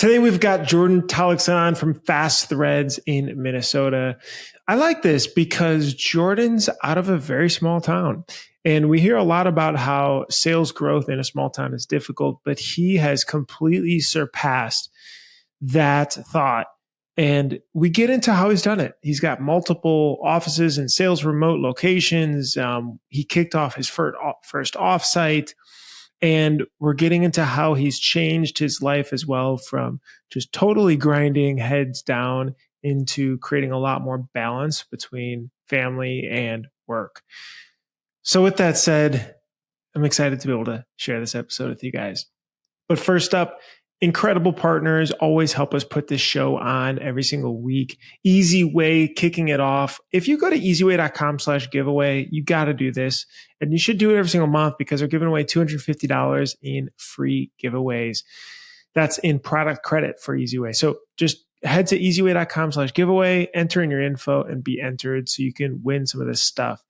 Today we've got Jordan Tollakson from Fast Threads in Minnesota. I like this because Jordan's out of a very small town. And we hear a lot about how sales growth in a small town is difficult, but he has completely surpassed that thought. And we get into how he's done it. He's got multiple offices and sales remote locations. He kicked off his first offsite. And we're getting into how he's changed his life as well, from just totally grinding heads down into creating a lot more balance between family and work. So with that said, I'm excited to be able to share this episode with you guys. But first up, incredible partners always help us put this show on every single week. EasiWay kicking it off. If you go to easyway.com/giveaway, you got to do this. And you should do it every single month because they're giving away $250 in free giveaways. That's in product credit for EasiWay. So just head to easyway.com/giveaway, enter in your info and be entered so you can win some of this stuff.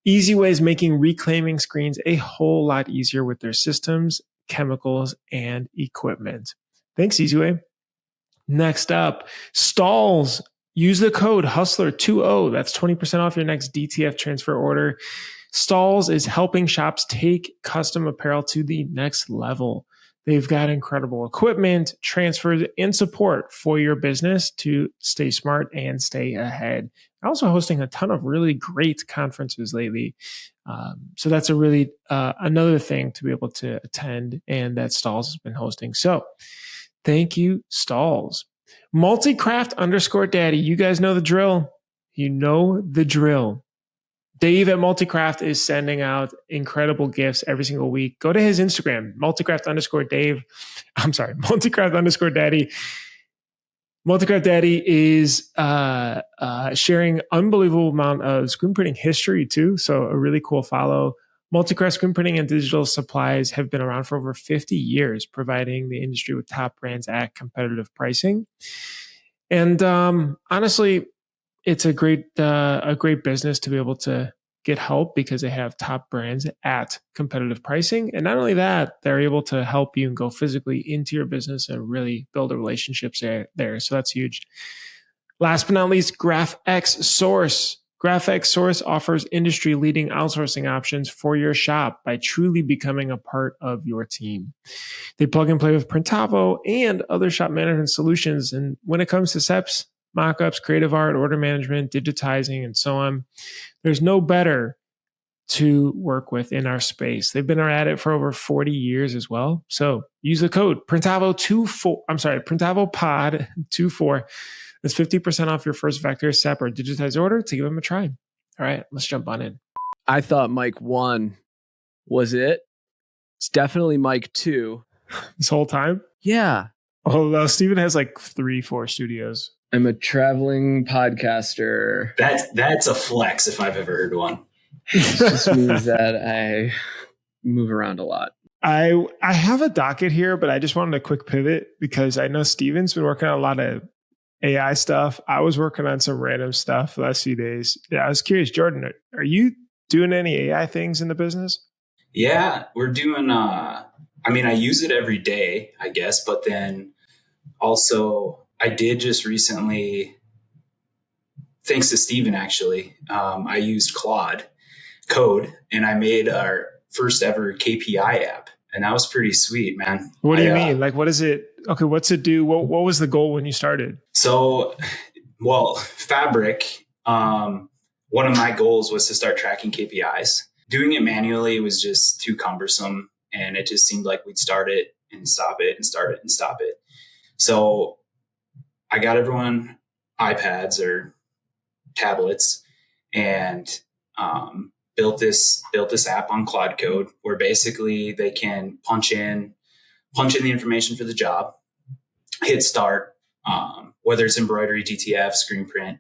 EasiWay is making reclaiming screens a whole lot easier with their systems, chemicals, and equipment. Thanks, EasiWay. Next up, Stahls. Use the code HUSTLER20. That's 20% off your next DTF transfer order. Stahls is helping shops take custom apparel to the next level. They've got incredible equipment, transfers, and support for your business to stay smart and stay ahead. They're also hosting a ton of really great conferences lately. So that's a really another thing to be able to attend, and that Stahls has been hosting. So thank you, Stahls. Multicraft_daddy. You guys know the drill. You know the drill. Dave at Multicraft is sending out incredible gifts every single week. Go to his Instagram, multicraft_Dave. I'm sorry, multicraft_daddy. Multicraft Daddy is sharing unbelievable amount of screen printing history too. So a really cool follow. Multicraft screen printing and digital supplies have been around for over 50 years, providing the industry with top brands at competitive pricing. And honestly, it's a great business to be able to get help because they have top brands at competitive pricing. And not only that, they're able to help you and go physically into your business and really build a relationships there. So that's huge. Last but not least, GraphX Source. GraphX Source offers industry-leading outsourcing options for your shop by truly becoming a part of your team. They plug and play with Printavo and other shop management solutions. And when it comes to SEPs, mockups, creative art, order management, digitizing, and so on, there's no better to work with in our space. They've been at it for over 40 years as well. So use the code PrintavoPod24. That's 50% off your first vector, SEP, or digitized order to give them a try. All right, let's jump on in. I thought Mike 1 was it. It's definitely Mike 2. This whole time? Yeah. Oh, Steven has like 3-4 studios. I'm a traveling podcaster. That's a flex if I've ever heard one. It just means that I move around a lot. I have a docket here, but I just wanted a quick pivot because I know Steven's been working on a lot of AI stuff. I was working on some random stuff the last few days. Yeah, I was curious, Jordan, are you doing any AI things in the business? Yeah, we're doing, I use it every day, I guess, but then also I did just recently, thanks to Steven, actually, I used Claude code and I made our first ever KPI app. And that was pretty sweet, man. What do you mean? Like, what is it? Okay, what's it do? What was the goal when you started? So, Fabric, one of my goals was to start tracking KPIs. Doing it manually was just too cumbersome. And it just seemed like we'd start it and stop it and start it and stop it. So I got everyone iPads or tablets and built this app on Claude Code where basically they can punch in the information for the job, hit start, whether it's embroidery, DTF, screen print,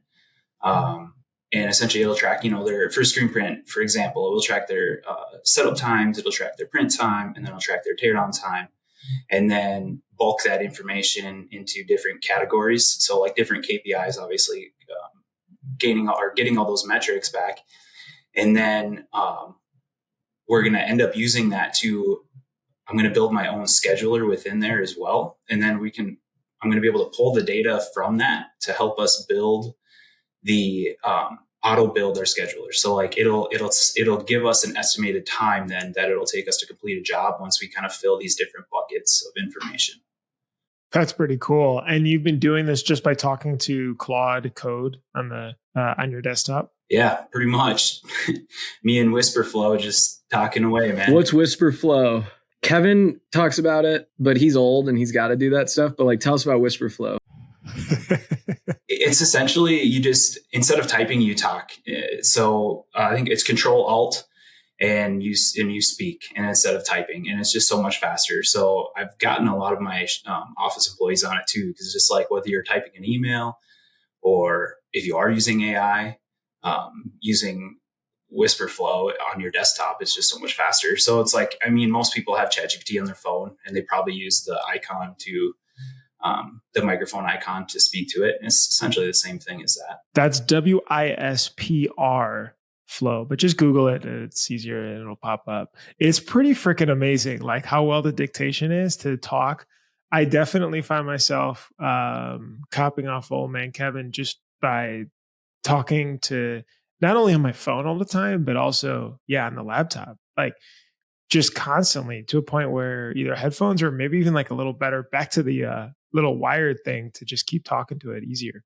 and essentially it'll track, for screen print, for example, it will track their setup times, it'll track their print time, and then it'll track their teardown time, and then bulk that information into different categories. So like different KPIs, obviously, getting all those metrics back. And then we're going to end up using that I'm going to build my own scheduler within there as well. And then we can I'm going to be able to pull the data from that to help us build the auto builder scheduler. So like it'll give us an estimated time then that it'll take us to complete a job once we kind of fill these different buckets of information. That's pretty cool. And you've been doing this just by talking to Claude code on the on your desktop? Yeah, pretty much. Me and Whisperflow just talking away, man. What's Whisperflow? Kevin talks about it, but he's old and he's got to do that stuff. But like, tell us about Whisperflow. It's essentially you just, instead of typing, you talk. So I think it's Control Alt and you speak, and instead of typing, and it's just so much faster. So I've gotten a lot of my office employees on it too, because it's just like whether you're typing an email or if you are using AI, using Whisperflow on your desktop, it's just so much faster. So it's like, I mean, most people have ChatGPT on their phone and they probably use the icon to the microphone icon to speak to it. And it's essentially the same thing as that. That's WISPR flow, but just Google it. It's easier and it'll pop up. It's pretty freaking amazing, like how well the dictation is to talk. I definitely find myself copying off old man Kevin just by talking to not only on my phone all the time, but also, on the laptop, like just constantly, to a point where either headphones or maybe even like a little better back to the little wired thing to just keep talking to it easier.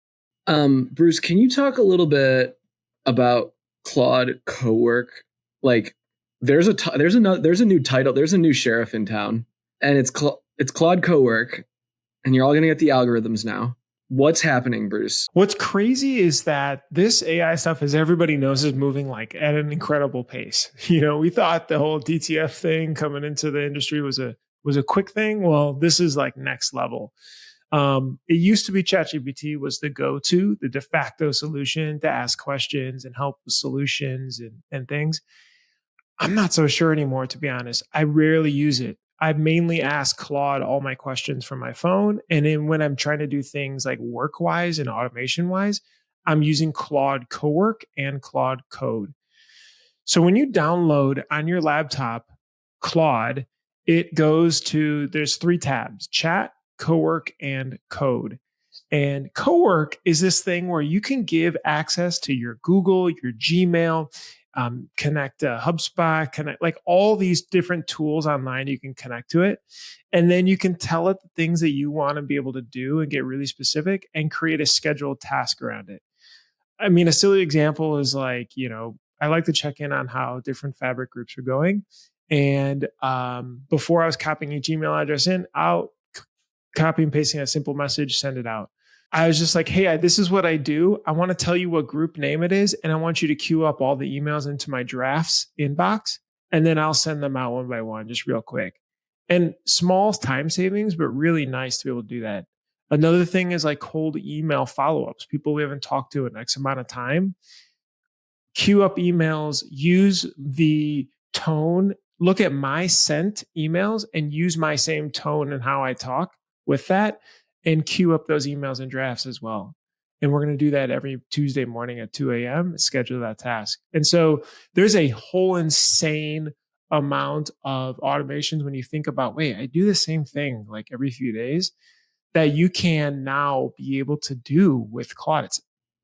Bruce, can you talk a little bit about Claude Cowork? Like there's a new title, there's a new sheriff in town, and it's Claude Cowork, and you're all going to get the algorithms now. What's happening, Bruce? What's crazy is that this AI stuff, as everybody knows, is moving like at an incredible pace. You know, we thought the whole DTF thing coming into the industry was a quick thing. Well, this is like next level. It used to be ChatGPT was the go-to, the de facto solution to ask questions and help with solutions and things. I'm not so sure anymore, to be honest. I rarely use it. I mainly ask Claude all my questions from my phone. And then when I'm trying to do things like work-wise and automation-wise, I'm using Claude Cowork and Claude Code. So when you download on your laptop Claude, it goes to, there's 3 tabs: Chat, Cowork, and Code. And Cowork is this thing where you can give access to your Google, your Gmail, connect HubSpot, connect like all these different tools online. You can connect to it. And then you can tell it the things that you want to be able to do and get really specific and create a scheduled task around it. I mean, a silly example is like, I like to check in on how different fabric groups are going. And before I was copying each email address in, I'll copy and pasting a simple message, send it out. I was just like, hey, this is what I do. I want to tell you what group name it is, and I want you to queue up all the emails into my drafts inbox, and then I'll send them out one by one, just real quick. And small time savings, but really nice to be able to do that. Another thing is like cold email follow-ups. People we haven't talked to in X amount of time. Queue up emails, use the tone, look at my sent emails and use my same tone and how I talk with that, and queue up those emails and drafts as well. And we're going to do that every Tuesday morning at 2 a.m., schedule that task. And so there's a whole insane amount of automations when you think about, wait, I do the same thing like every few days, that you can now be able to do with Claude.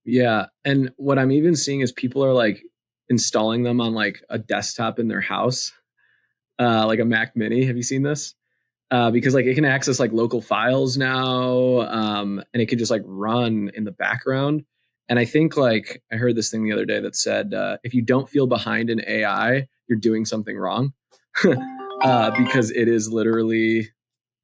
Yeah. And what I'm even seeing is people are like installing them on like a desktop in their house, like a Mac Mini. Have you seen this? Because like it can access like local files now, and it can just like run in the background. And I think like I heard this thing the other day that said, if you don't feel behind in AI, you're doing something wrong, because it is literally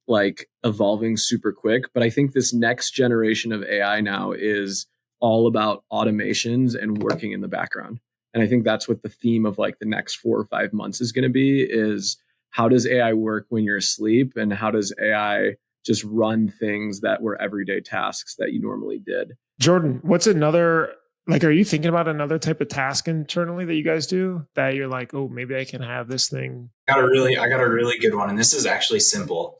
like evolving super quick. But I think this next generation of AI now is all about automations and working in the background. And I think that's what the theme of like the next 4 or 5 months is going to be, is how does AI work when you're asleep? And how does AI just run things that were everyday tasks that you normally did? Jordan, what's another, like, are you thinking about another type of task internally that you guys do that you're like, oh, maybe I can have this thing? I got a really good one. And this is actually simple,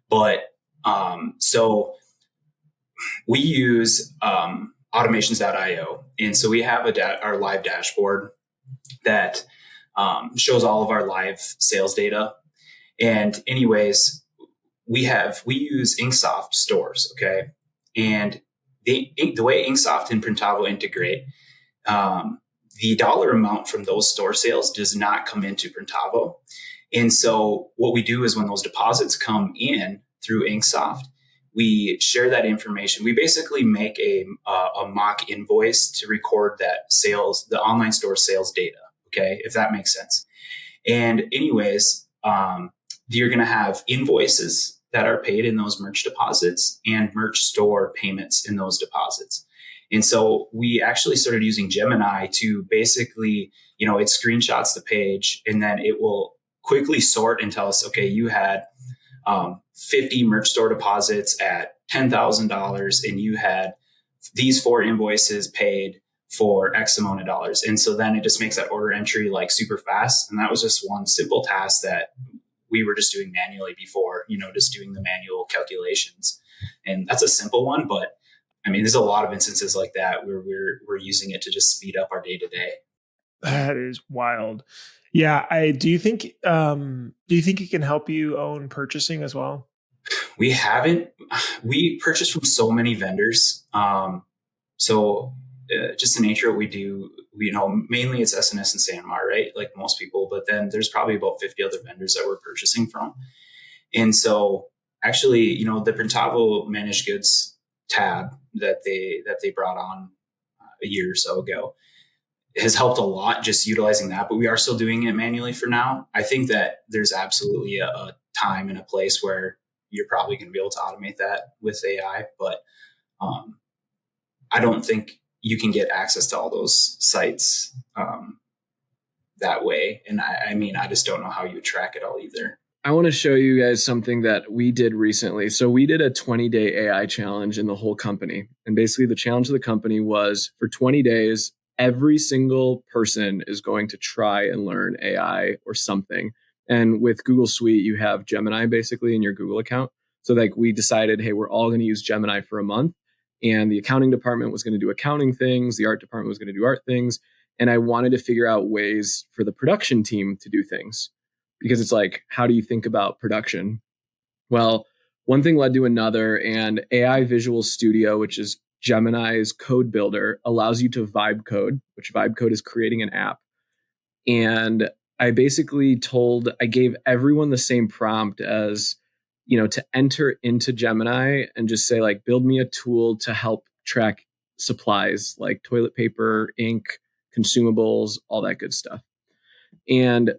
but, so we use, automations.io. And so we have our live dashboard that shows all of our live sales data. And anyways, we use Inksoft stores. Okay. And the way Inksoft and Printavo integrate, the dollar amount from those store sales does not come into Printavo. And so what we do is when those deposits come in through Inksoft, we share that information. We basically make a mock invoice to record that sales, the online store sales data. Okay. If that makes sense. And anyways, you're going to have invoices that are paid in those merch deposits and merch store payments in those deposits. And so we actually started using Gemini to basically, it screenshots the page and then it will quickly sort and tell us, okay, you had 50 merch store deposits at $10,000 and you had these 4 invoices paid for X amount of dollars. And so then it just makes that order entry like super fast. And that was just one simple task that we were just doing manually before, just doing the manual calculations. And that's a simple one, but I mean, there's a lot of instances like that where we're using it to just speed up our day to day. That is wild. Yeah. Do you think it can help you own purchasing as well? We purchase from so many vendors. Just the nature of what we do, mainly it's SNS and Sanmar, right? Like most people, but then there's probably about 50 other vendors that we're purchasing from. And so actually, the Printavo managed goods tab that they brought on a year or so ago has helped a lot just utilizing that, but we are still doing it manually for now. I think that there's absolutely a time and a place where you're probably going to be able to automate that with AI, but I don't think you can get access to all those sites that way. And I just don't know how you would track it all either. I want to show you guys something that we did recently. So we did a 20-day AI challenge in the whole company. And basically the challenge of the company was for 20 days, every single person is going to try and learn AI or something. And with Google Suite, you have Gemini basically in your Google account. So like we decided, hey, we're all going to use Gemini for a month. And the accounting department was going to do accounting things. The art department was going to do art things. And I wanted to figure out ways for the production team to do things. Because it's like, how do you think about production? Well, one thing led to another, and AI Visual Studio, which is Gemini's code builder, allows you to vibe code, which vibe code is creating an app. And I gave everyone the same prompt as, to enter into Gemini and just say like, build me a tool to help track supplies like toilet paper, ink, consumables, all that good stuff. And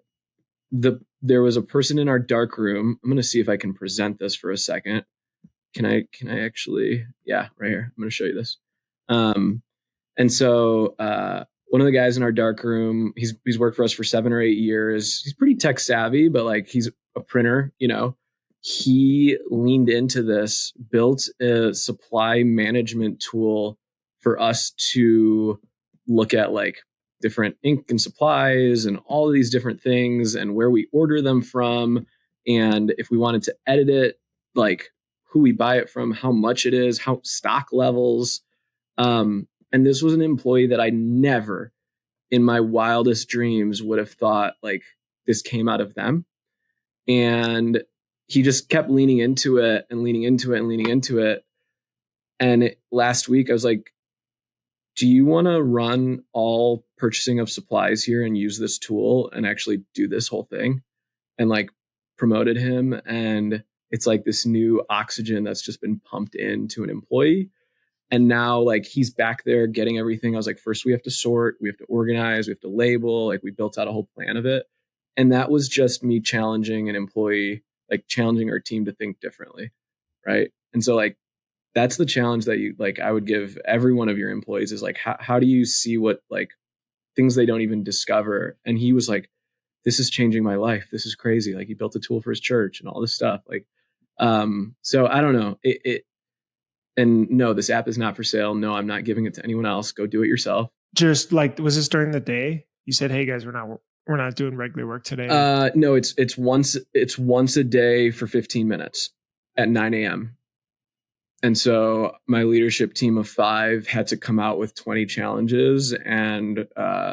there was a person in our dark room. I'm going to see if I can present this for a second. Can I actually? Yeah, right here. I'm going to show you this. And so one of the guys in our dark room, he's worked for us for 7 or 8 years. He's pretty tech savvy, but like he's a printer, He leaned into this, built a supply management tool for us to look at like different ink and supplies and all of these different things and where we order them from. And if we wanted to edit it, like who we buy it from, how much it is, how stock levels. And this was an employee that I never in my wildest dreams would have thought like this came out of them. And he just kept leaning into it and leaning into it and leaning into it. And last week I was like, do you want to run all purchasing of supplies here and use this tool and actually do this whole thing? And like promoted him. And it's like this new oxygen that's just been pumped into an employee. And now like he's back there getting everything. I was like, first we have to sort, we have to organize, we have to label. Like we built out a whole plan of it. And that was just me challenging an employee, like challenging our team to think differently. Right. And so like, that's the challenge that you like, I would give every one of your employees is like, how do you see what like things they don't even discover? And he was like, this is changing my life. This is crazy. Like he built a tool for his church and all this stuff. Like, so I don't know and no, this app is not for sale. No, I'm not giving it to anyone else. Go do it yourself. Just like, was this during the day? You said, hey guys, we're not doing regular work today. No, it's once a day for 15 minutes at 9 a.m. And so my leadership team of 5 had to come out with 20 challenges, and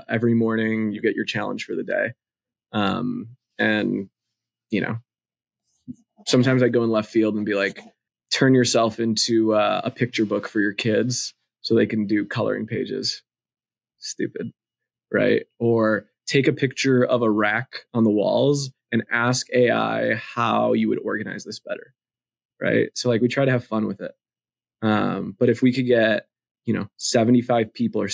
every morning you get your challenge for the day. And sometimes I go in left field and be like, turn yourself into a picture book for your kids so they can do coloring pages. Stupid, right? Or take a picture of a rack on the walls and ask AI how you would organize this better, right? So like we try to have fun with it. But if we could get, 75 people or,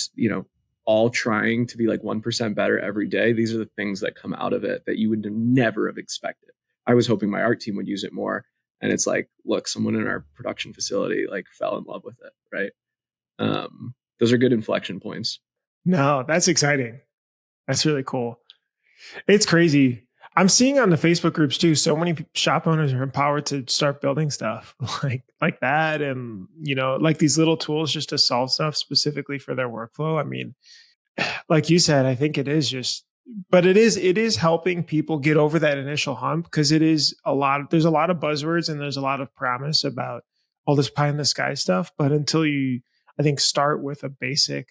all trying to be like 1% better every day, these are the things that come out of it that you would never have expected. I was hoping my art team would use it more. And it's like, look, someone in our production facility like fell in love with it, right? Those are good inflection points. No, that's exciting. That's really cool. It's crazy. I'm seeing on the Facebook groups too, so many shop owners are empowered to start building stuff like that. And, like these little tools just to solve stuff specifically for their workflow. I mean, like you said, I think it is but it is helping people get over that initial hump, because there's a lot of buzzwords and there's a lot of promise about all this pie in the sky stuff. But until you, I think, start with a basic,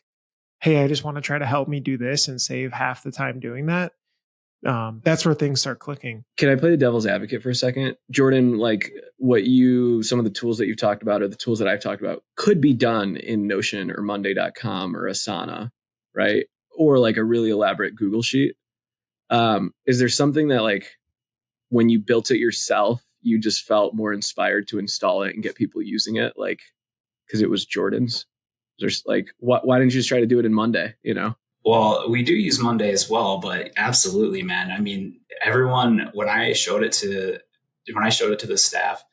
hey, I just want to try to help me do this and save half the time doing that. That's where things start clicking. Can I play the devil's advocate for a second? Jordan, like some of the tools that you've talked about or the tools that I've talked about could be done in Notion or Monday.com or Asana, right? Or like a really elaborate Google sheet. Is there something that like when you built it yourself, you just felt more inspired to install it and get people using it? Like, because it was Jordan's? There's like, why didn't you just try to do it in Monday, Well, we do use Monday as well, but absolutely, man. I mean, everyone, when I showed it to the staff,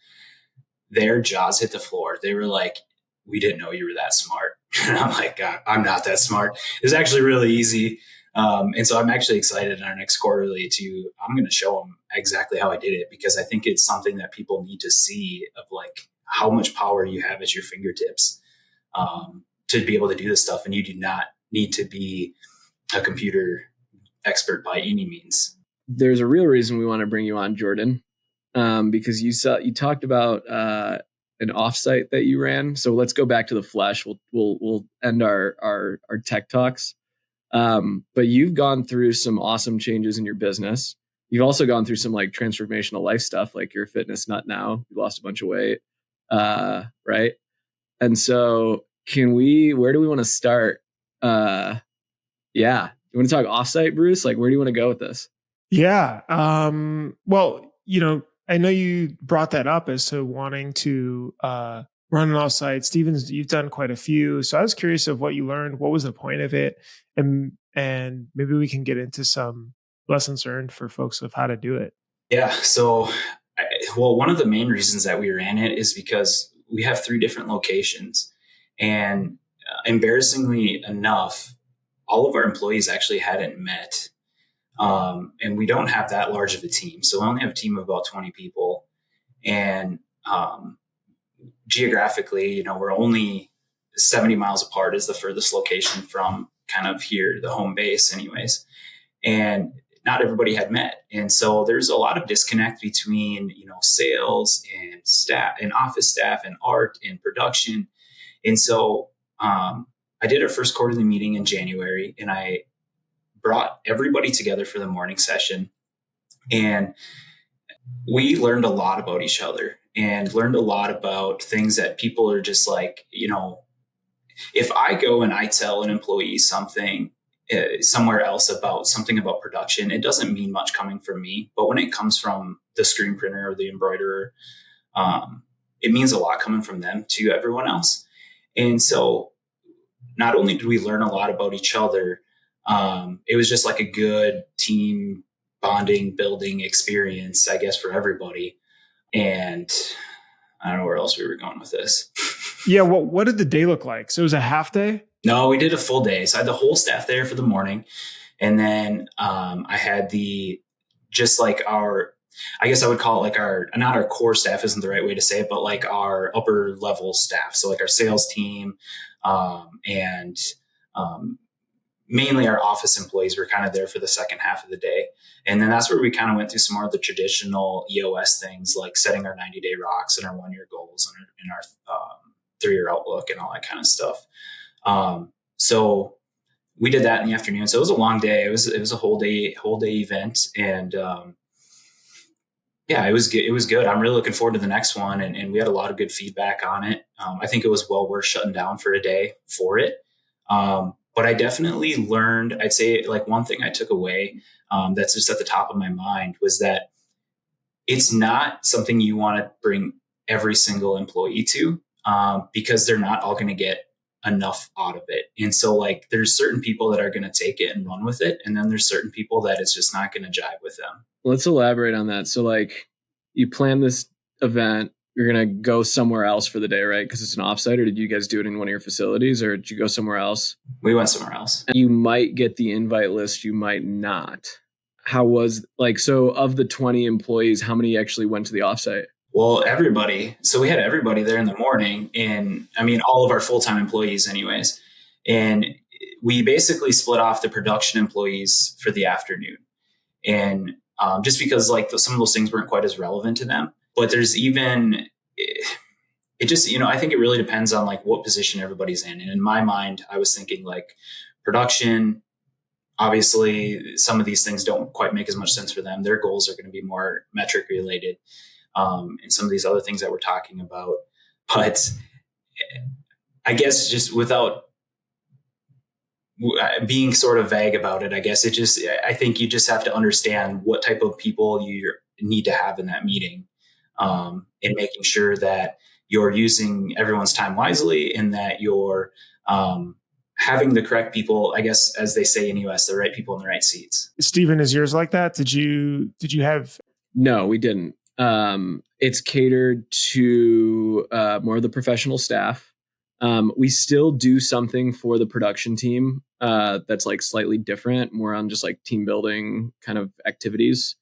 their jaws hit the floor. They were like, we didn't know you were that smart. And I'm like, God, I'm not that smart. It's actually really easy. And so I'm actually excited in our next quarterly I'm going to show them exactly how I did it, because I think it's something that people need to see of like how much power you have at your fingertips to be able to do this stuff. And you do not need to be a computer expert by any means. There's a real reason we want to bring you on, Jordan, because you talked about an offsite that you ran. So let's go back to the flesh. We'll end our tech talks. But you've gone through some awesome changes in your business. You've also gone through some like transformational life stuff, like you're a fitness nut now. You lost a bunch of weight, right? And so where do we want to start? Yeah. You want to talk offsite, Bruce? Like, where do you want to go with this? Yeah. Well, I know you brought that up as to wanting to run an offsite. Stevens, you've done quite a few. So I was curious of what you learned. What was the point of it? And maybe we can get into some lessons learned for folks of how to do it. Yeah. So, one of the main reasons that we ran it is because we have 3 different locations. And embarrassingly enough, all of our employees actually hadn't met. And we don't have that large of a team. So we only have a team of about 20 people. And geographically, we're only 70 miles apart is the furthest location from kind of here, the home base anyways. And not everybody had met. And so there's a lot of disconnect between, sales and staff and office staff and art and production. And so I did our first quarterly meeting in January, and I brought everybody together for the morning session. And we learned a lot about each other and learned a lot about things that people are just like, if I go and I tell an employee something somewhere else about something about production, it doesn't mean much coming from me. But when it comes from the screen printer or the embroiderer, it means a lot coming from them to everyone else. And so not only did we learn a lot about each other, it was just like a good team bonding, building experience, I guess, for everybody. And I don't know where else we were going with this. Yeah. What did the day look like? So it was a half day? No, we did a full day. So I had the whole staff there for the morning. And then I had I guess I would call it like not our core staff isn't the right way to say it, but like our upper level staff. So like our sales team and mainly our office employees were kind of there for the second half of the day. And then that's where we kind of went through some more of the traditional EOS things, like setting our 90-day rocks and our 1-year goals and our 3-year outlook and all that kind of stuff. So we did that in the afternoon. So it was a long day. It was a whole day event. And Yeah, it was good. It was good. I'm really looking forward to the next one. And we had a lot of good feedback on it. I think it was well worth shutting down for a day for it. But I definitely learned, I'd say like one thing I took away that's just at the top of my mind was that it's not something you want to bring every single employee to because they're not all going to get enough out of it. And so like there's certain people that are going to take it and run with it. And then there's certain people that it's just not going to jive with them. Let's elaborate on that. So like you plan this event, you're going to go somewhere else for the day, right? Because it's an offsite, or did you guys do it in one of your facilities, or did you go somewhere else? We went somewhere else. You might get the invite list, you might not. How was like, so of the 20 employees, how many actually went to the offsite? Well, everybody. So we had everybody there in the morning, and I mean, all of our full-time employees anyways. And we basically split off the production employees for the afternoon. And just because like some of those things weren't quite as relevant to them, but there's even, it just, I think it really depends on like what position everybody's in. And in my mind, I was thinking like production, obviously some of these things don't quite make as much sense for them. Their goals are going to be more metric related. And some of these other things that we're talking about. But I guess just without being sort of vague about it, I think you just have to understand what type of people you need to have in that meeting, and making sure that you're using everyone's time wisely and that you're having the correct people, I guess, as they say in the US, the right people in the right seats. Stephen, is yours like that? Did you have? No, we didn't. It's catered to more of the professional staff. We still do something for the production team that's like slightly different, more on just like team building kind of activities.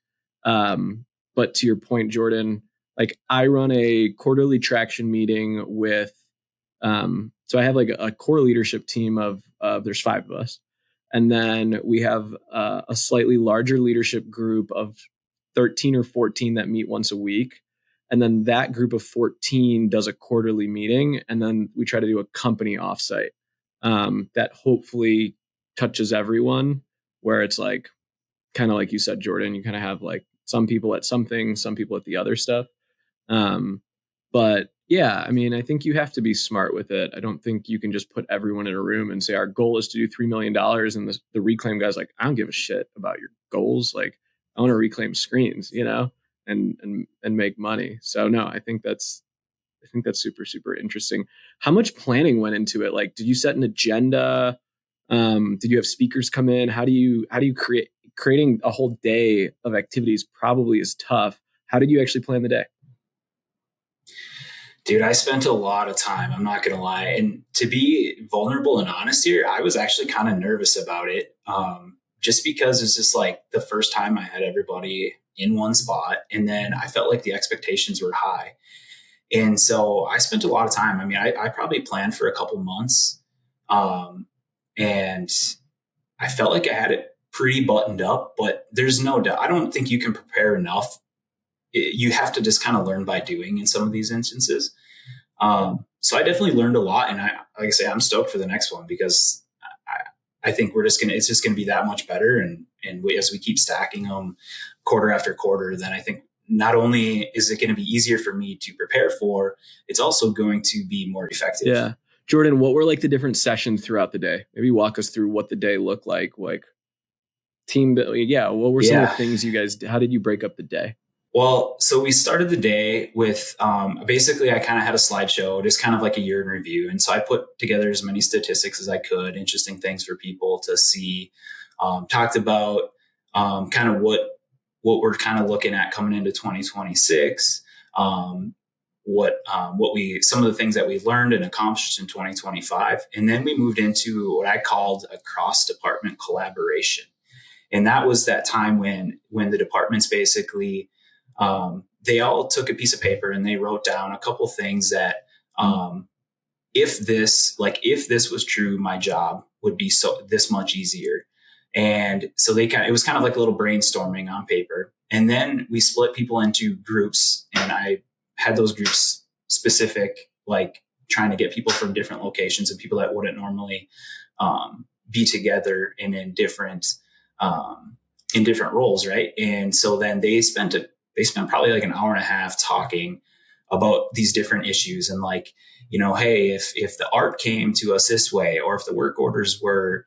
But to your point, Jordan, like I run a quarterly traction meeting with, so I have like a core leadership team of there's 5 of us. And then we have a slightly larger leadership group of 13 or 14 that meet once a week. And then that group of 14 does a quarterly meeting. And then we try to do a company offsite that hopefully touches everyone, where it's like, kind of like you said, Jordan, you kind of have like some people at something, some people at the other stuff. But yeah, I mean, I think you have to be smart with it. I don't think you can just put everyone in a room and say, our goal is to do $3 million. And the reclaim guy's like, I don't give a shit about your goals. Like, I want to reclaim screens, and make money. So no, I think that's super, super interesting. How much planning went into it? Like, did you set an agenda? Did you have speakers come in? How do you creating a whole day of activities probably is tough. How did you actually plan the day? Dude, I spent a lot of time, I'm not going to lie. And to be vulnerable and honest here, I was actually kind of nervous about it. Just because it's just like the first time I had everybody in one spot, and then I felt like the expectations were high. And so I spent a lot of time. I mean, I probably planned for a couple months. And I felt like I had it pretty buttoned up, but there's no doubt. I don't think you can prepare enough. You have to just kind of learn by doing in some of these instances. So I definitely learned a lot. And like I say, I'm stoked for the next one because I think it's just going to be that much better. And as we keep stacking them quarter after quarter, then I think not only is it going to be easier for me to prepare for, it's also going to be more effective. Yeah. Jordan, what were like the different sessions throughout the day? Maybe walk us through what the day looked like team. Yeah. What were some of the things you guys did? How did you break up the day? Well, so we started the day with, basically I kind of had a slideshow, just kind of like a year in review. And so I put together as many statistics as I could, interesting things for people to see, talked about, kind of what we're kind of looking at coming into 2026, some of the things that we learned and accomplished in 2025. And then we moved into what I called a cross-department collaboration. And that was that time when the departments basically, they all took a piece of paper and they wrote down a couple things that, if this was true, my job would be this much easier. And so it was kind of like a little brainstorming on paper. And then we split people into groups, and I had those groups specific, like trying to get people from different locations and people that wouldn't normally, be together and in different roles. Right. And so then they spent they spent probably like an hour and a half talking about these different issues. And like, hey, if the art came to us this way, or if the work orders were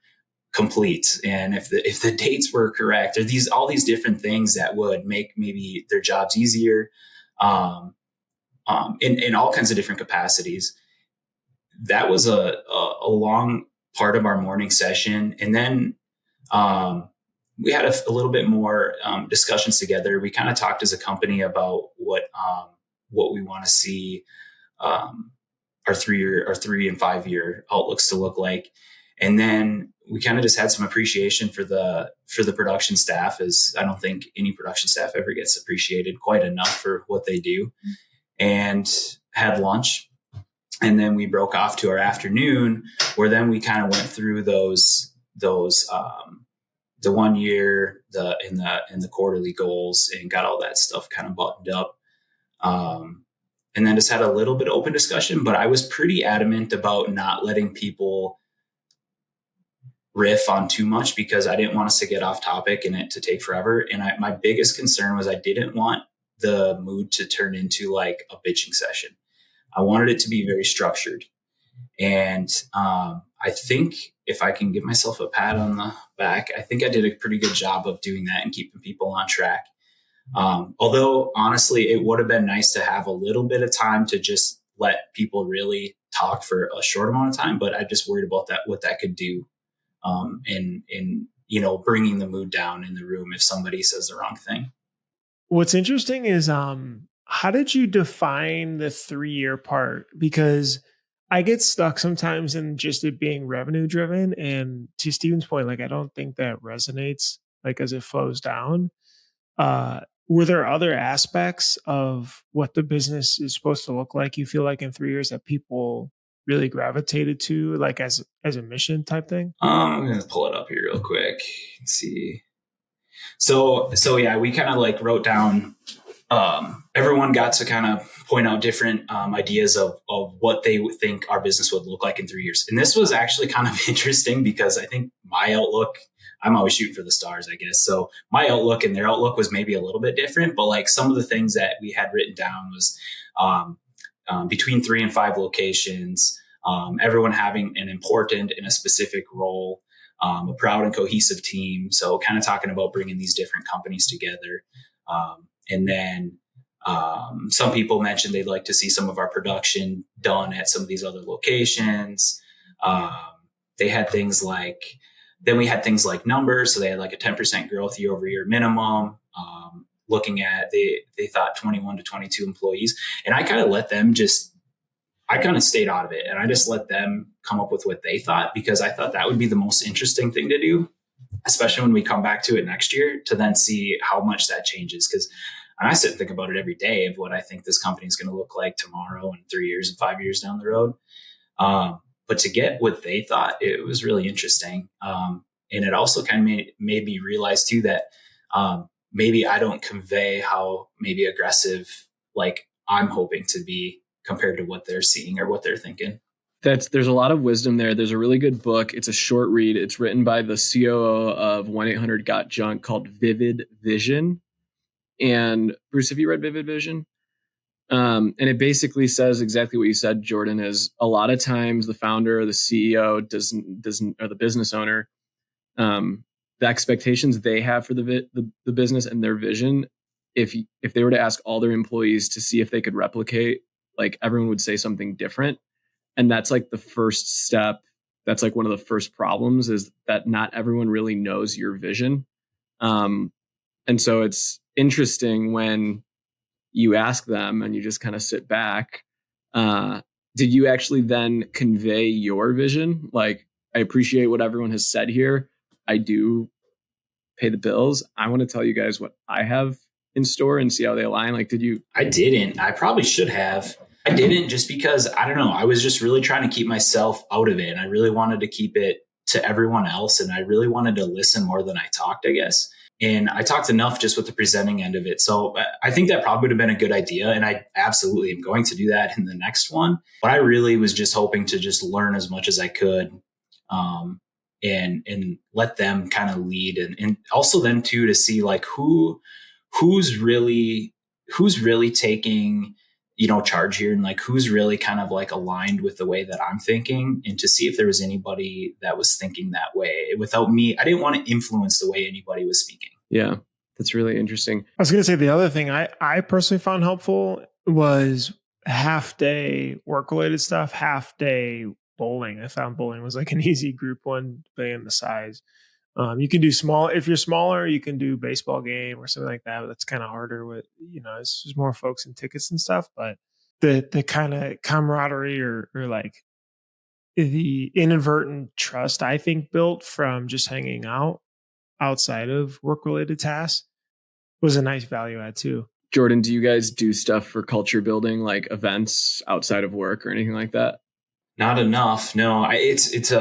complete, and if the dates were correct, or all these different things that would make maybe their jobs easier, in all kinds of different capacities. That was a long part of our morning session. And then we had a little bit more discussions together. We kind of talked as a company about what we want to see our 3 and 5 year outlooks to look like. And then we kind of just had some appreciation for the production staff, as I don't think any production staff ever gets appreciated quite enough for what they do, and had lunch. And then we broke off to our afternoon, where then we kind of went through those the 1 year, and the quarterly goals, and got all that stuff kind of buttoned up. And then just had a little bit of open discussion, but I was pretty adamant about not letting people riff on too much, because I didn't want us to get off topic and it to take forever. And my biggest concern was I didn't want the mood to turn into like a bitching session. I wanted it to be very structured. And I think if I can give myself a pat on the back, I think I did a pretty good job of doing that and keeping people on track. Although honestly, it would have been nice to have a little bit of time to just let people really talk for a short amount of time. But I just worried about what that could do in bringing the mood down in the room if somebody says the wrong thing. What's interesting is how did you define the 3-year part? Because I get stuck sometimes in just it being revenue driven. And to Steven's point, like, I don't think that resonates like as it flows down. Were there other aspects of what the business is supposed to look like, you feel like, in 3 years that people really gravitated to, like as a mission type thing? I'm going to pull it up here real quick. Let's see. So yeah, we kind of like wrote down, everyone got to kind of point out different ideas of what they would think our business would look like in 3 years. And this was actually kind of interesting, because I think my outlook, I'm always shooting for the stars, I guess. So my outlook and their outlook was maybe a little bit different, but like some of the things that we had written down was between 3 and 5 locations, everyone having an important and a specific role, a proud and cohesive team. So kind of talking about bringing these different companies together. And then some people mentioned they'd like to see some of our production done at some of these other locations. They had things like, then we had things like numbers. So they had like a 10% growth year over year minimum. Looking at, they thought 21 to 22 employees. And I kind of let them I kind of stayed out of it, and I just let them come up with what they thought, because I thought that would be the most interesting thing to do, especially when we come back to it next year, to then see how much that changes. Because I sit and think about it every day of what I think this company is going to look like tomorrow and 3 years and 5 years down the road. But to get what they thought, it was really interesting. And it also kind of made me realize too that maybe I don't convey how maybe aggressive like I'm hoping to be compared to what they're seeing or what they're thinking. There's a lot of wisdom there. There's a really good book. It's a short read. It's written by the COO of 1-800-GOT-JUNK, called Vivid Vision. And Bruce, have you read Vivid Vision? And it basically says exactly what you said, Jordan, is a lot of times the founder or the CEO doesn't or the business owner, the expectations they have for the business and their vision, if they were to ask all their employees to see if they could replicate, like, everyone would say something different. And that's like the first step. That's like one of the first problems, is that not everyone really knows your vision. And so it's interesting when you ask them and you just kind of sit back. Did you actually then convey your vision? Like, I appreciate what everyone has said here. I do pay the bills. I want to tell you guys what I have in store and see how they align. Like, did you? I didn't. I probably should have. I didn't, just because, I don't know, I was just really trying to keep myself out of it. And I really wanted to keep it to everyone else. And I really wanted to listen more than I talked, I guess. And I talked enough just with the presenting end of it. So I think that probably would have been a good idea. And I absolutely am going to do that in the next one. But I really was just hoping to just learn as much as I could, and let them kind of lead. And also then too, to see like who's really who's really taking, charge here, and like who's really kind of like aligned with the way that I'm thinking, and to see if there was anybody that was thinking that way without me. I didn't want to influence the way anybody was speaking. Yeah, that's really interesting. I was going to say the other thing I personally found helpful was half day work related stuff, half day bowling. I found bowling was like an easy group one, depending on the size. You can do small. If you're smaller, you can do baseball game or something like that. But that's kind of harder with, it's just more folks and tickets and stuff. But the kind of camaraderie or like the inadvertent trust, I think, built from just hanging out outside of work related tasks was a nice value add too. Jordan, do you guys do stuff for culture building, like events outside of work or anything like that? Not enough. No, it's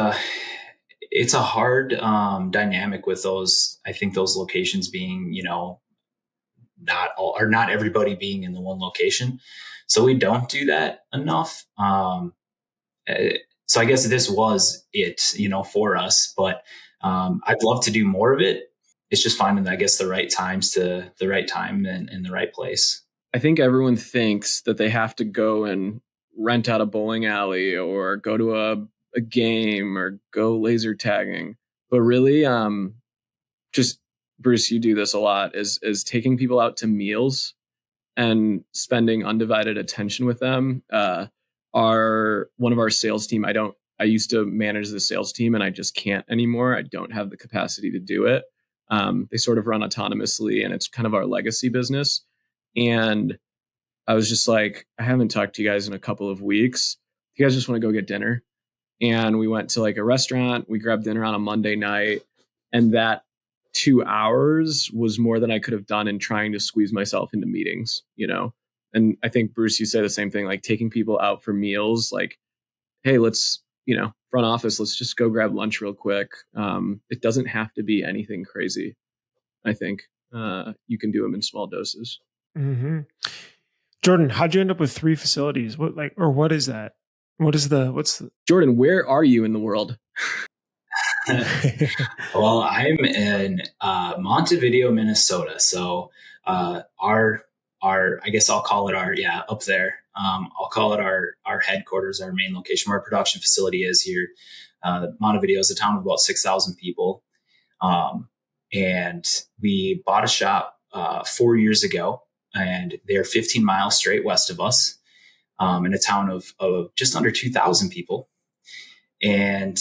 a hard dynamic with those. I think those locations being, not everybody being in the one location. So we don't do that enough. So I guess this was it, for us, but I'd love to do more of it. It's just finding, I guess, the right time and the right place. I think everyone thinks that they have to go and rent out a bowling alley or go to a game or go laser tagging. But really, just Bruce, you do this a lot, is taking people out to meals and spending undivided attention with them. One of our sales team, I used to manage the sales team and I just can't anymore. I don't have the capacity to do it. They sort of run autonomously and it's kind of our legacy business. And I was just like, I haven't talked to you guys in a couple of weeks. You guys just want to go get dinner? And we went to like a restaurant. We grabbed dinner on a Monday night. And that 2 hours was more than I could have done in trying to squeeze myself into meetings, And I think, Bruce, you say the same thing, like taking people out for meals, like, hey, let's, front office, let's just go grab lunch real quick. It doesn't have to be anything crazy. I think you can do them in small doses. Mm-hmm. Jordan, how'd you end up with 3 facilities? What is that? What's the Jordan, where are you in the world? Well, I'm in Montevideo, Minnesota. So our I guess I'll call it up there. I'll call it our headquarters, our main location, where our production facility is here. Montevideo is a town of about 6,000 people. And we bought a shop 4 years ago, and they're 15 miles straight west of us, in a town of just under 2,000 people. And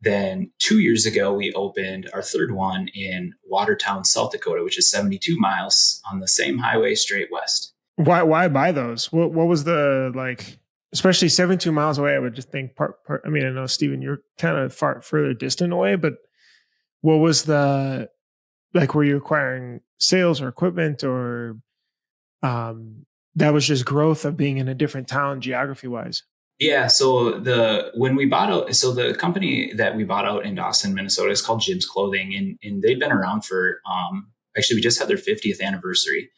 then 2 years ago, we opened our third one in Watertown, South Dakota, which is 72 miles on the same highway straight west. Why buy those? What was the, like, especially 72 miles away? I would just think I mean, I know, Steven, you're kind of further distant away, but what was the, like, were you acquiring sales or equipment, or that was just growth of being in a different town geography wise? Yeah. So the company that we bought out in Dawson, Minnesota is called Jim's Clothing, and they've been around for, actually we just had their 50th anniversary.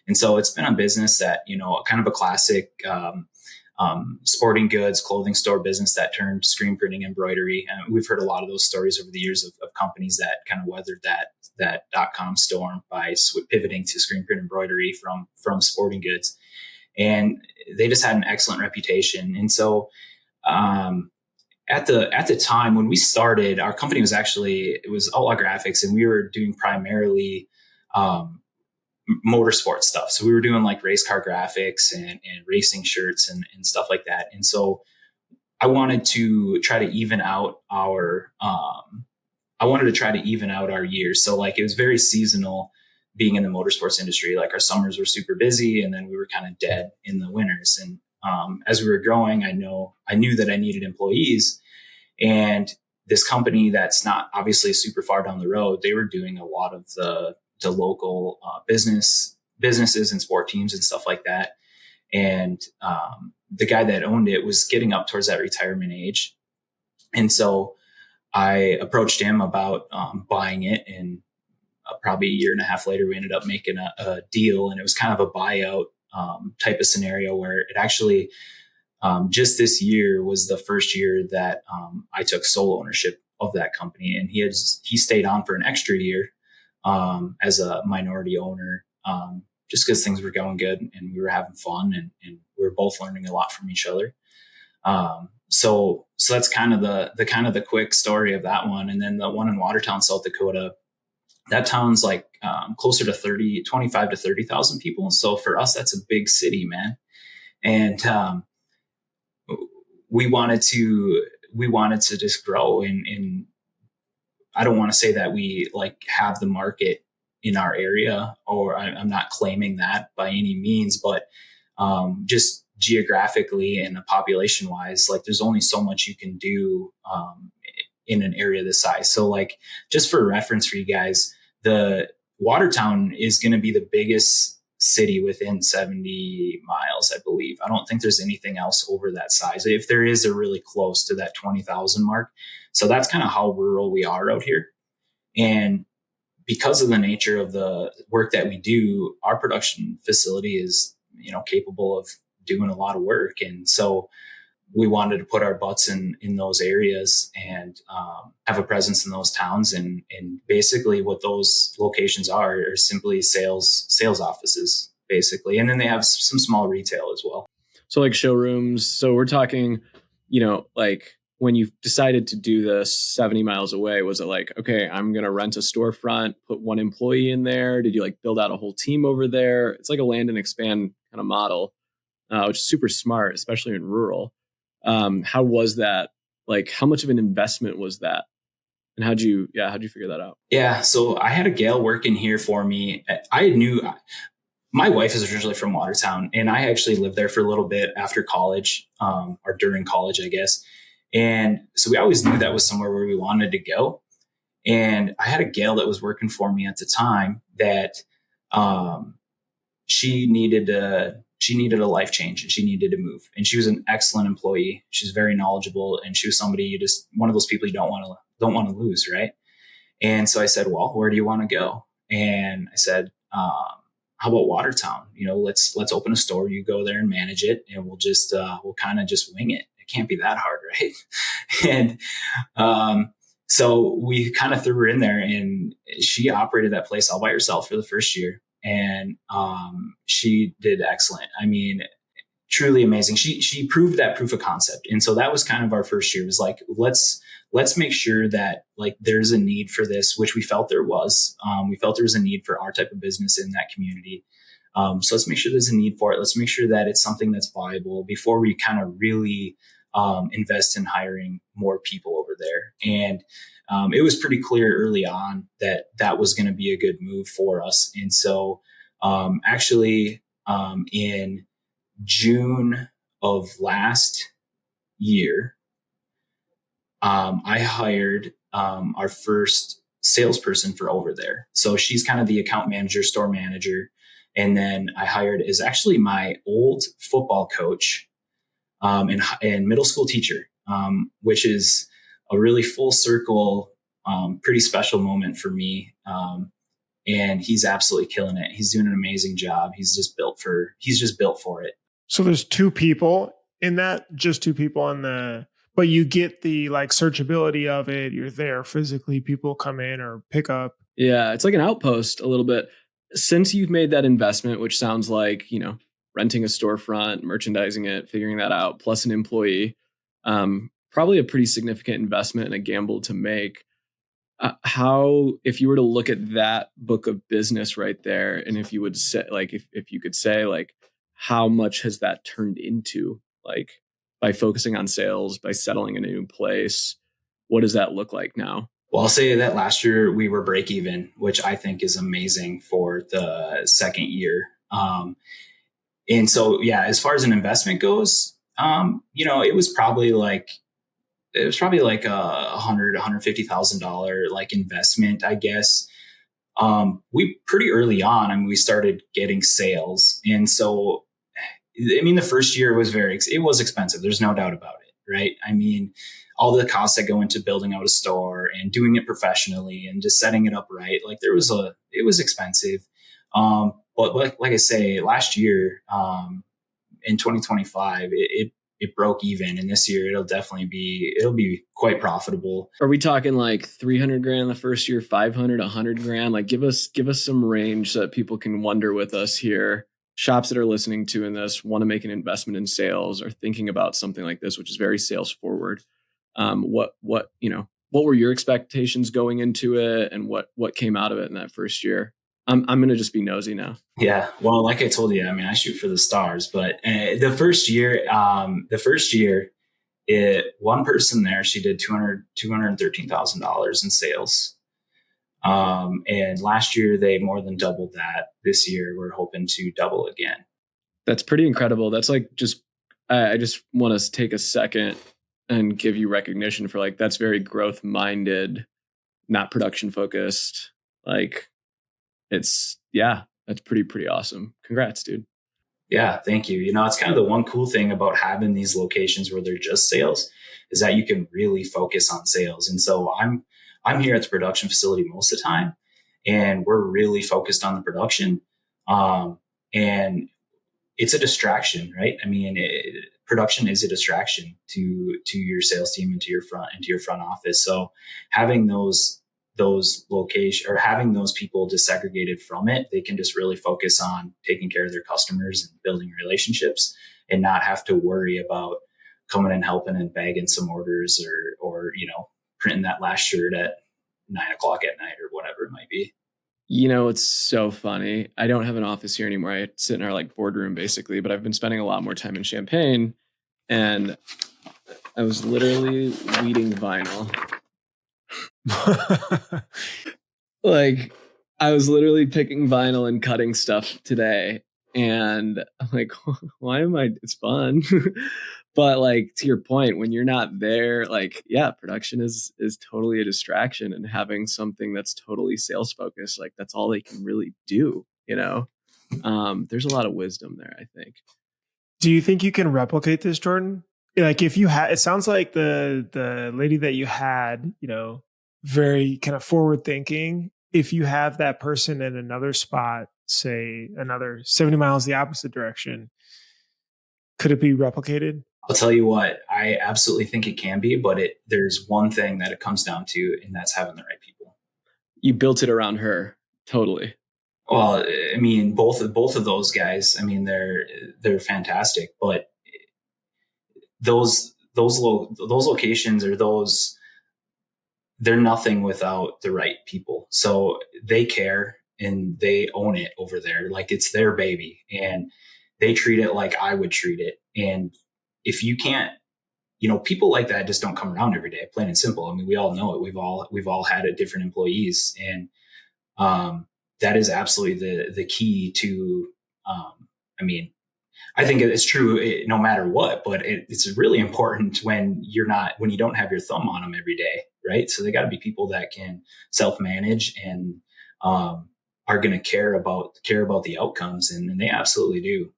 And so it's been a business that, kind of a classic, sporting goods, clothing store business that turned screen printing, embroidery. And we've heard a lot of those stories over the years of companies that kind of weathered that .com storm by pivoting to screen print embroidery from sporting goods. And they just had an excellent reputation. And so, at the time when we started, our company was it was Outlaw Graphics, and we were doing primarily, motorsport stuff. So we were doing like race car graphics and racing shirts and stuff like that. And so I wanted to try to even out our years. So like it was very seasonal being in the motorsports industry. Like our summers were super busy, and then we were kind of dead in the winters. And as we were growing, I knew that I needed employees, and this company that's not obviously super far down the road, they were doing a lot of the local businesses and sport teams and stuff like that. And the guy that owned it was getting up towards that retirement age. And so I approached him about buying it, and probably a year and a half later, we ended up making a deal, and it was kind of a buyout type of scenario where it actually, just this year was the first year that I took sole ownership of that company, and he stayed on for an extra year as a minority owner. just because things were going good and we were having fun and we were both learning a lot from each other. So that's kind of the quick story of that one. And then the one in Watertown, South Dakota, that town's like closer to 25 to 30,000 people. So for us, that's a big city, man. And we wanted to just grow. And I don't want to say that we like have the market in our area, or I'm not claiming that by any means, but just geographically and population wise, like there's only so much you can do in an area this size. So like, just for reference for you guys, the Watertown is going to be the biggest city within 70 miles, I believe. I don't think there's anything else over that size. If there is, they're really close to that 20,000 mark. So that's kind of how rural we are out here. And because of the nature of the work that we do, our production facility is, capable of doing a lot of work. And so we wanted to put our butts in those areas and have a presence in those towns. And basically what those locations are simply sales offices, basically. And then they have some small retail as well. So like showrooms. So we're talking, like when you decided to do this 70 miles away, was it like, okay, I'm going to rent a storefront, put one employee in there? Did you like build out a whole team over there? It's like a land and expand kind of model, which is super smart, especially in rural. How was that? Like, how much of an investment was that? And how'd you figure that out? Yeah. So I had a gal working here for me. I knew my wife is originally from Watertown, and I actually lived there for a little bit after college, or during college, I guess. And so we always knew that was somewhere where we wanted to go. And I had a gal that was working for me at the time that, she needed a life change and she needed to move. And she was an excellent employee. She's very knowledgeable, and she was somebody one of those people you don't want to lose. Right. And so I said, well, where do you want to go? And I said, how about Watertown? Let's open a store. You go there and manage it, and we'll kind of just wing it. It can't be that hard. Right. And, so we kind of threw her in there, and she operated that place all by herself for the first year. And she did excellent. I mean, truly amazing. She proved that proof of concept. And so that was kind of our first year. It was like, let's make sure that like there's a need for this, which we felt there was. We felt there was a need for our type of business in that community. So let's make sure there's a need for it. Let's make sure that it's something that's viable before we kind of really invest in hiring more people over there. And it was pretty clear early on that was going to be a good move for us. And so actually in June of last year, I hired our first salesperson for over there. So she's kind of the account manager, store manager. And then I hired is actually my old football coach and middle school teacher, which is a really full circle, pretty special moment for me. And he's absolutely killing it. He's doing an amazing job. He's just built for it. So there's two people in that, just two people but you get the like searchability of it. You're there physically. People come in or pick up. Yeah. It's like an outpost a little bit. Since you've made that investment, which sounds like, renting a storefront, merchandising it, figuring that out, plus an employee, probably a pretty significant investment and a gamble to make. How, if you were to look at that book of business right there, and if you would say, like, if you could say, like, how much has that turned into, like, by focusing on sales, by settling in a new place, what does that look like now? Well, I'll say that last year we were break even, which I think is amazing for the second year. And so, yeah, as far as an investment goes, it was probably like $150,000 like investment, I guess. We pretty early on, we started getting sales. And so, the first year was it was expensive. There's no doubt about it. Right. All the costs that go into building out a store and doing it professionally and just setting it up right. Like it was expensive. But like I say, last year, in 2025, it broke even. And this year it'll be quite profitable. Are we talking like 300 grand the first year, 500, 100 grand? Like give us some range so that people can wonder with us here. Shops that are listening to in this want to make an investment in sales or thinking about something like this, which is very sales forward. What were your expectations going into it, and what came out of it in that first year? I'm going to just be nosy now. Yeah. Well, like I told you, I mean, I shoot for the stars, but the first year, one person there, she did $213,000 in sales. And last year they more than doubled that. This year we're hoping to double again. That's pretty incredible. That's like I just want to take a second and give you recognition for like, that's very growth minded, not production focused. Like that's pretty awesome. Congrats, dude. Yeah, thank you. It's kind of the one cool thing about having these locations where they're just sales is that you can really focus on sales. And so I'm here at the production facility most of the time, and we're really focused on the production. And it's a distraction, right? I mean, production is a distraction to your sales team and to your front office. So having those locations or having those people disaggregated from it, they can just really focus on taking care of their customers and building relationships and not have to worry about coming and helping and bagging some orders or printing that last shirt at 9:00 at night or whatever it might be. It's so funny. I don't have an office here anymore. I sit in our like boardroom basically, but I've been spending a lot more time in Champaign, and I was literally weeding vinyl. Like I was literally picking vinyl and cutting stuff today, and I'm like, why am I? It's fun. But like to your point, when you're not there, like, yeah, production is totally a distraction, and having something that's totally sales focused, like that's all they can really do, there's a lot of wisdom there, I think. Do you think you can replicate this, Jordan? Like if you had, it sounds like the lady that you had, very kind of forward thinking. If you have that person in another spot, say another 70 miles the opposite direction, could it be replicated? I'll tell you what, I absolutely think it can be, but there's one thing that it comes down to, and that's having the right people. You built it around her. Totally. Well, I mean, both of those guys, I mean, they're fantastic, but those locations or they're nothing without the right people. So they care and they own it over there. Like it's their baby, and they treat it like I would treat it. And if you can't, people like that just don't come around every day, plain and simple. I mean, we all know it. We've all had different employees, and that is absolutely the key to, I mean, I think it's true no matter what, but it's really important when you don't have your thumb on them every day. Right. So they got to be people that can self-manage and, are going to care about the outcomes. And they absolutely do.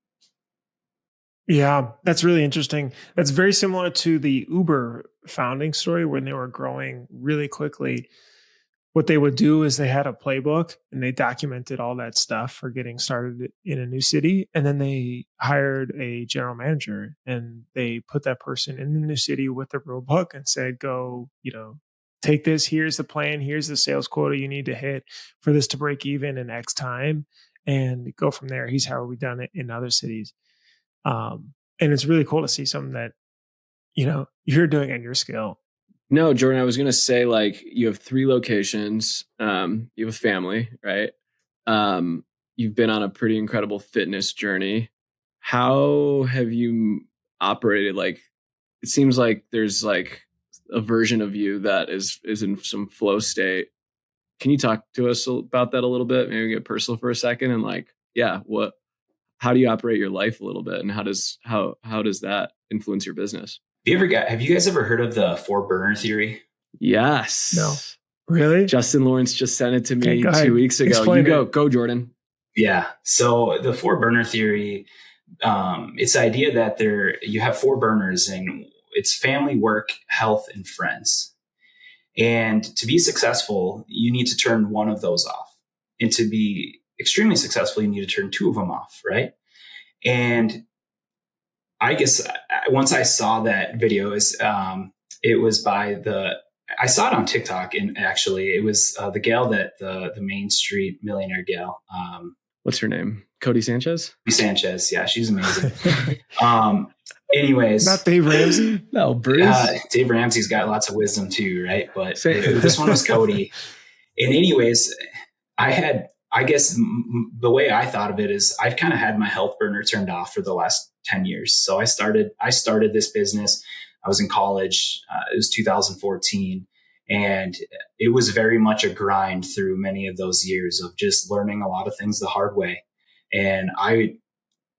Yeah, that's really interesting. That's very similar to the Uber founding story when they were growing really quickly. What they would do is they had a playbook and they documented all that stuff for getting started in a new city. And then they hired a general manager and they put that person in the new city with the rule book and said, go, take this. Here's the plan. Here's the sales quota you need to hit for this to break even in X time, and go from there. Here's how we've done it in other cities. And it's really cool to see something that, you're doing on your scale. No, Jordan, I was going to say, like, you have 3 locations. You have a family, right? You've been on a pretty incredible fitness journey. How have you operated? Like, it seems like there's like a version of you that is in some flow state. Can you talk to us about that a little bit? Maybe get personal for a second, and like, yeah, how do you operate your life a little bit, and how does that influence your business? Have you guys ever heard of the 4-burner theory? Yes. No. Really? Justin Lawrence just sent it to me 2 weeks ago. Explain Go, Jordan. Yeah. So the 4-burner theory, it's the idea that you have 4 burners, and it's family, work, health, and friends. And to be successful, you need to turn one of those off. And to be extremely successful, you need to turn 2 of them off, right? And I guess once I saw that video, it was I saw it on TikTok, and actually it was the gal that the Main Street Millionaire gal. What's her name? Cody Sanchez? Sanchez. Yeah, she's amazing. Anyways. Not Dave Ramsey? No, Bruce. Dave Ramsey's got lots of wisdom too, right? But this one was Cody. And anyways, I guess the way I thought of it is I've kind of had my health burner turned off for the last 10 years. So I started this business. I was in college. It was 2014. And it was very much a grind through many of those years of just learning a lot of things the hard way. And I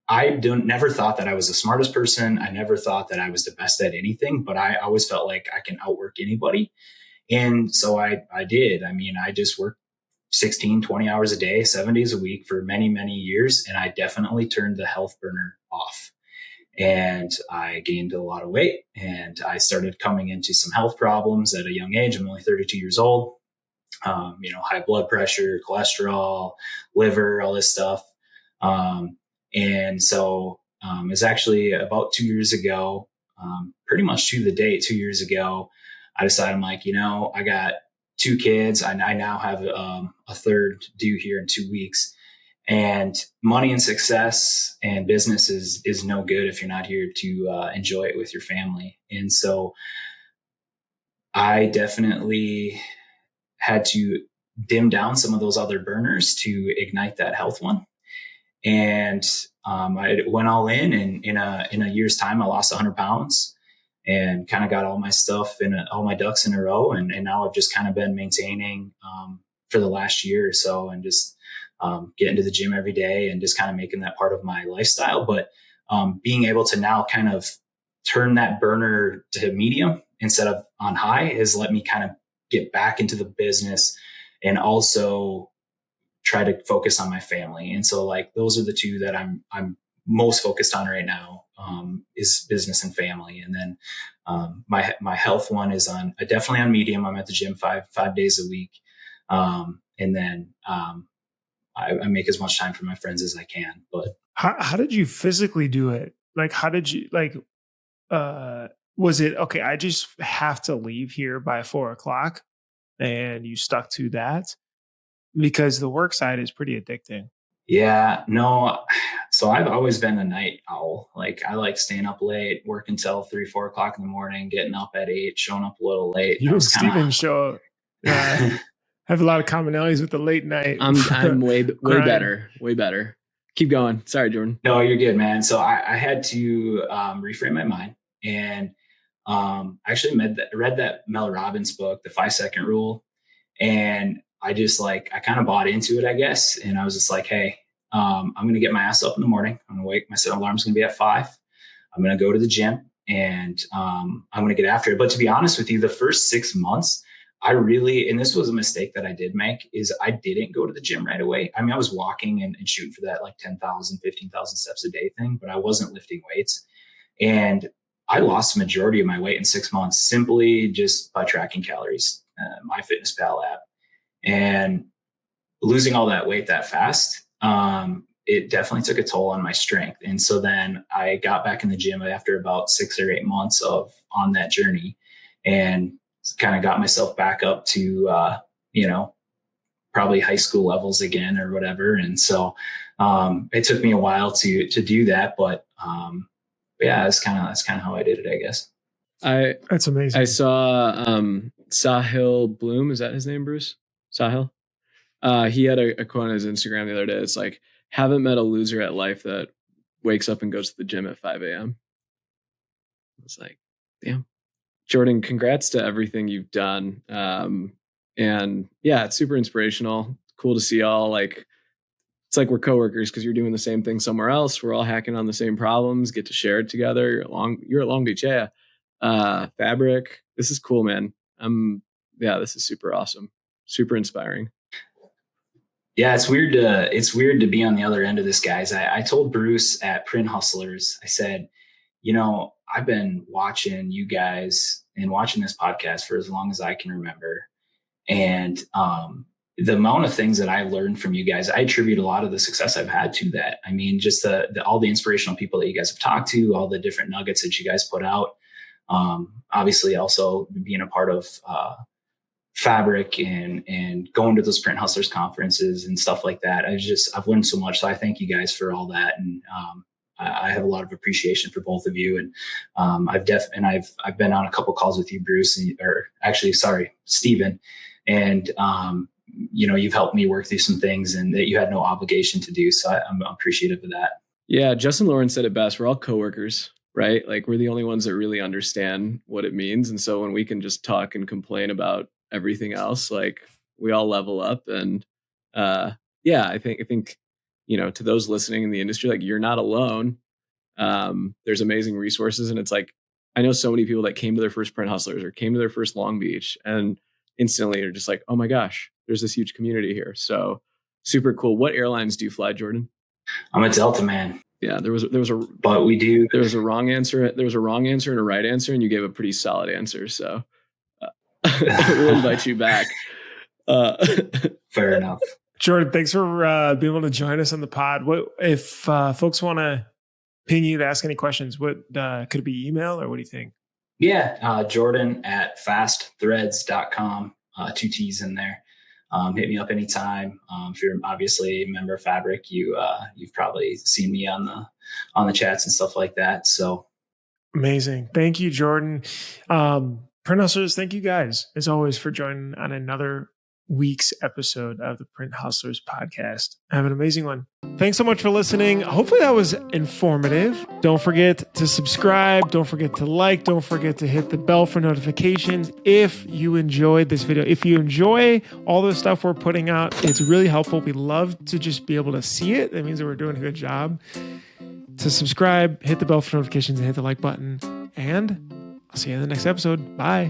never thought that I was the smartest person. I never thought that I was the best at anything, but I always felt like I can outwork anybody. And so I did. I mean, I just worked 16, 20 hours a day, 7 days a week for many, many years. And I definitely turned the health burner off. And I gained a lot of weight, and I started coming into some health problems at a young age. I'm only 32 years old. High blood pressure, cholesterol, liver, all this stuff. And so it's actually about 2 years ago, pretty much to the date, 2 years ago, I decided I'm like, I got 2 kids. I now have a third due here in 2 weeks. And money and success and business is no good if you're not here to enjoy it with your family. And so I definitely had to dim down some of those other burners to ignite that health one. And I went all in, and in a year's time, I lost 100 pounds and kind of got all my stuff all my ducks in a row. And now I've just kind of been maintaining for the last year or so, and just getting to the gym every day and just kind of making that part of my lifestyle. But being able to now kind of turn that burner to medium instead of on high has let me kind of get back into the business and also try to focus on my family. And so like, those are the two that I'm most focused on right now, is business and family. And then my health one is definitely on medium. I'm at the gym five days a week. And then I make as much time for my friends as I can. But how did you physically do it? Like, how did you was it, okay, I just have to leave here by 4:00 and you stuck to that? Because the work side is pretty addicting. Yeah, no. So I've always been a night owl. Like, I like staying up late, working until 3-4 o'clock in the morning, getting up at 8, showing up a little late. You and Steven show have a lot of commonalities with the late night. I'm way better. Keep going. Sorry, Jordan. No, you're good, man. So I had to reframe my mind, and actually read that Mel Robbins book, The 5-Second Rule, and I kind of bought into it, I guess. And I was just like, hey, I'm going to get my ass up in the morning. I'm going to wake, my alarm's going to be at 5. I'm going to go to the gym, and I'm going to get after it. But to be honest with you, the first 6 months, and this was a mistake that I did make, is I didn't go to the gym right away. I mean, I was walking and shooting for that like 10,000, 15,000 steps a day thing, but I wasn't lifting weights. And I lost the majority of my weight in 6 months simply just by tracking calories, MyFitnessPal app. And losing all that weight that fast, it definitely took a toll on my strength. And so then I got back in the gym after about 6 or 8 months on that journey, and kind of got myself back up to, probably high school levels again or whatever. And so it took me a while to do that, but yeah, that's kind of how I did it, I guess. That's amazing. I saw Sahil Bloom. Is that his name, Bruce? Sahil? He had a quote on his Instagram the other day. It's like, haven't met a loser at life that wakes up and goes to the gym at 5 a.m. It's like, damn. Jordan, congrats to everything you've done. And yeah, it's super inspirational. Cool to see all, like, it's like we're coworkers because you're doing the same thing somewhere else. We're all hacking on the same problems, get to share it together. You're at Long Beach. Yeah. Fabric. This is cool, man. This is super awesome. Super inspiring. Yeah, it's weird to be on the other end of this, guys. I told Bruce at Print Hustlers, I said, I've been watching you guys and watching this podcast for as long as I can remember. And the amount of things that I learned from you guys, I attribute a lot of the success I've had to that. I mean, just all the inspirational people that you guys have talked to, all the different nuggets that you guys put out. Obviously also being a part of, Fabric and going to those Print Hustlers conferences and stuff like that. I've learned so much. So I thank you guys for all that. And, I have a lot of appreciation for both of you. And, I've been on a couple calls with you, Bruce, Steven. And, you've helped me work through some things and that you had no obligation to do. So I'm appreciative of that. Yeah. Justin Lawrence said it best. We're all coworkers, right? Like we're the only ones that really understand what it means. And so when we can just talk and complain about everything else, like we all level up. And I think, to those listening in the industry, like you're not alone. There's amazing resources. And it's like, I know so many people that came to their first Print Hustlers or came to their first Long Beach and instantly are just like, oh my gosh, there's this huge community here. So super cool. What airlines do you fly, Jordan? I'm a Delta man. Yeah, there was a wrong answer. There was a wrong answer and a right answer, and you gave a pretty solid answer. So we'll invite you back. Fair enough. Jordan, thanks for being able to join us on the pod. What if folks want to ping you to ask any questions? What could it be, email or what do you think? Yeah, Jordan at fastthreads.com, 2 T's in there. Hit me up anytime. If you're obviously a member of Fabric, you've probably seen me on the chats and stuff like that. So amazing. Thank you, Jordan. Print Hustlers, thank you guys, as always, for joining on another week's episode of the Print Hustlers podcast. Have an amazing one. Thanks so much for listening. Hopefully that was informative. Don't forget to subscribe. Don't forget to like. Don't forget to hit the bell for notifications if you enjoyed this video. If you enjoy all the stuff we're putting out, it's really helpful. We love to just be able to see it. That means that we're doing a good job. To subscribe, hit the bell for notifications, and hit the like button. And I'll see you in the next episode. Bye.